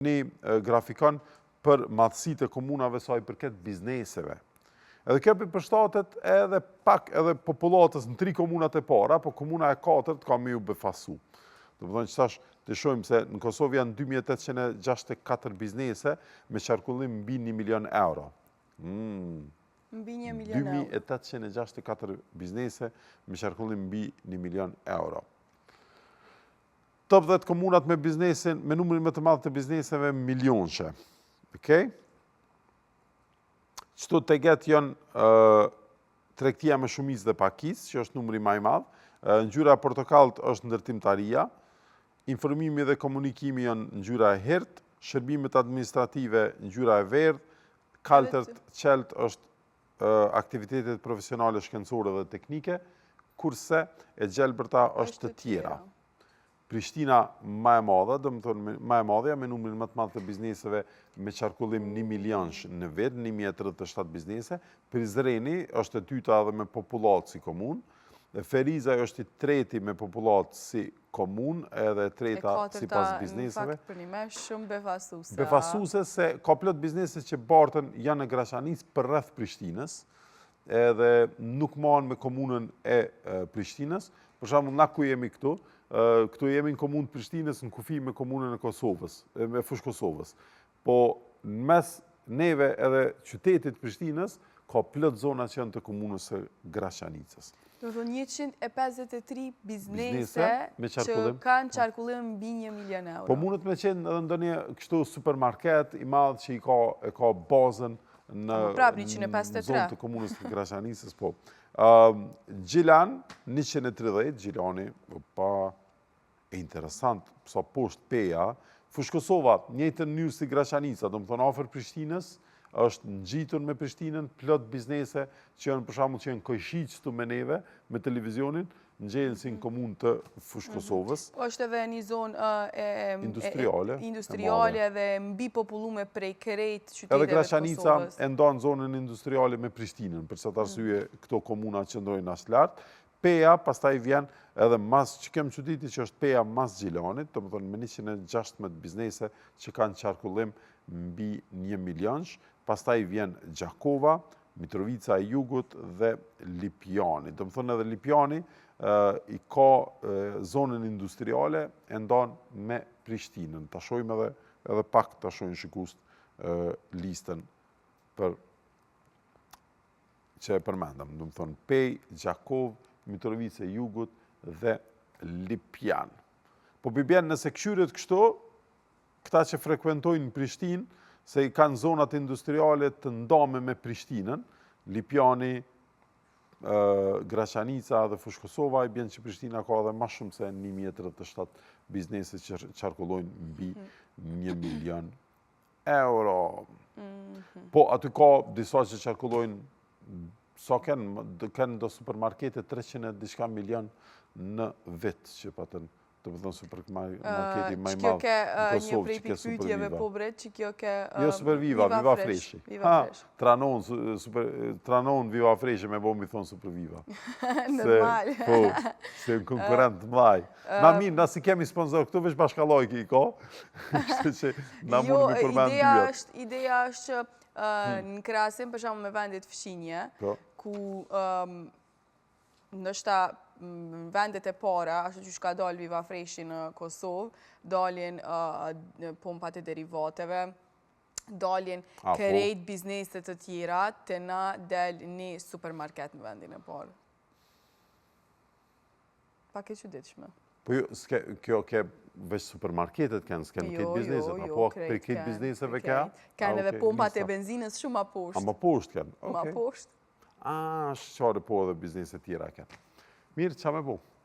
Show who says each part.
Speaker 1: një grafikon për madhësitë e komunave sa i përket bizneseve. Edhe kjo përshtatet edhe pak edhe popullatës në 3 komunat e para, po komuna e 4 ka me ju befasu. Do të thonë që tash të shohim se në Kosovë janë 2864 biznese me qarkullim mbi 1 milion euro.
Speaker 2: Mbi 1 milion euro.
Speaker 1: 2864 biznese me qarkullim mbi 1 milion euro. Top 10 komunat me biznesin, me numrin më të madh të bizneseve milionçe. Okej? Qëto të getë janë tregtia me shumicë dhe pakicë, që është numri më i madh. Ngjyra e portokallët është ndërtimtaria. Informimi dhe komunikimi janë ngjyra e hertë, shërbimet administrative ngjyra e verdhë, kaltërt qelt është aktivitetet profesionale, shkencore dhe teknike, kurse e gjelbërta është të tjera. Prishtina më e madhe, do të thonë më e madhja me numrin më të madh të bizneseve me qarkullim 1 milionsh në vit, 1037 biznese. Prizreni është e dyta edhe me popullatë si komunë. Feriza është i treti me popullatë si komunë, edhe e treta sipas bizneseve.
Speaker 2: Në fakt për një me shumë befasuese.
Speaker 1: Befasuese se ka plot biznese që bartën janë në Graçanicë për rreth Prishtinës, edhe nuk marrin me komunën e Prishtinës. Për shembull, na ku jemi këtu, këtu jemi në komunë të Prishtinës, në kufi me komunën e Kosovës, me fushë Kosovës. Po në mes neve edhe qytetit Prishtinës ka plot zona që janë të komunës së Graçanicës.
Speaker 2: Do të thonë 153 biznese që kanë qarkullim mbi 1 milion euro.
Speaker 1: Po mundet me qenë edhe ndonjë kështu supermarket i madh që e ka bazën në zonë të komunës të Graçanicës, po. Gjilan 130, Gjilani, pa interesant, sa poshtë peja. Fushë Kosova, njëjtën mënyrë si Graçanica, do të thonë afër Prishtinës, është ngjitur me Prishtinën, plot biznese që janë për shembull që janë kojiç këtu me neve, me televizionin, ngjelen si në komunë të fushë Kosovës.
Speaker 2: Është edhe një zonë
Speaker 1: industriale
Speaker 2: dhe mbi popullume prej krejt qyteteve të Kosovës.
Speaker 1: Edhe Graçanica e ndan zonën industriale me Prishtinën, për çfarë arsye këto komuna qëndrojnë as lart. Peja pastaj vjen edhe mas që kem çuditi që është peja mas Gjilanit, do të thonë me 116 biznese që kanë qarkullim mbi 1 milionsh. Pastaj vjen Gjakova, Mitrovica e Jugut dhe Lipjani. Do të thonë edhe Lipjani i ka zonën industriale e ndan me Prishtinën. Ta shohim edhe pak ta shohim shikust listën për që e përmendëm. Do të thonë Pej, Gjakov, Mitrovica e Jugut dhe Lipjan. Po bibjen nëse këshyret kështu, këta që frekuentojnë Prishtinë, se i kanë zonat industriale të ndame me Prishtinën, Lipjani, Graçanica dhe fushë Kosova, i bjen që Prishtina ka edhe ma shumë se 1037 biznese që qarkullojnë mbi 1 milion euro. Po aty ka disa që qarkullojnë, sa kanë do supermarkete 300 diçka milion në vit që patën. Të përthon supermarketi maj madhë në Kosovë që ke Superviva.
Speaker 2: Që kjo ke
Speaker 1: Jo Superviva, Viva Freshi. Tranon Viva Freshi me bo mi thonë Superviva.
Speaker 2: Normal.
Speaker 1: Po, se në konkurent mlaj. Na mirë, na si kemi sponsor, këtu veç bashkallojki i ka. Na mund mi përmen dyat.
Speaker 2: Ideja është që në krasim, për shumë me vendit fshinje, ku nështë vendet e para, ashtu që shka dalë Viva Freshi në Kosovë, dalin pompat e derivateve, dalin kërejt bizneset të tjera, të na del një supermarket në vendin e parë. Pak e qëditshme.
Speaker 1: Po jo, kjo ke veç supermarketet kënë, s'ke në këtë bizneset, apo për këtë bizneseve ka?
Speaker 2: Kënë edhe pompat e benzinës shumë ma poshtë.
Speaker 1: A ma poshtë kënë?
Speaker 2: Ma poshtë.
Speaker 1: Shqare po edhe bizneset tjera kënë. Mirë, qa me po?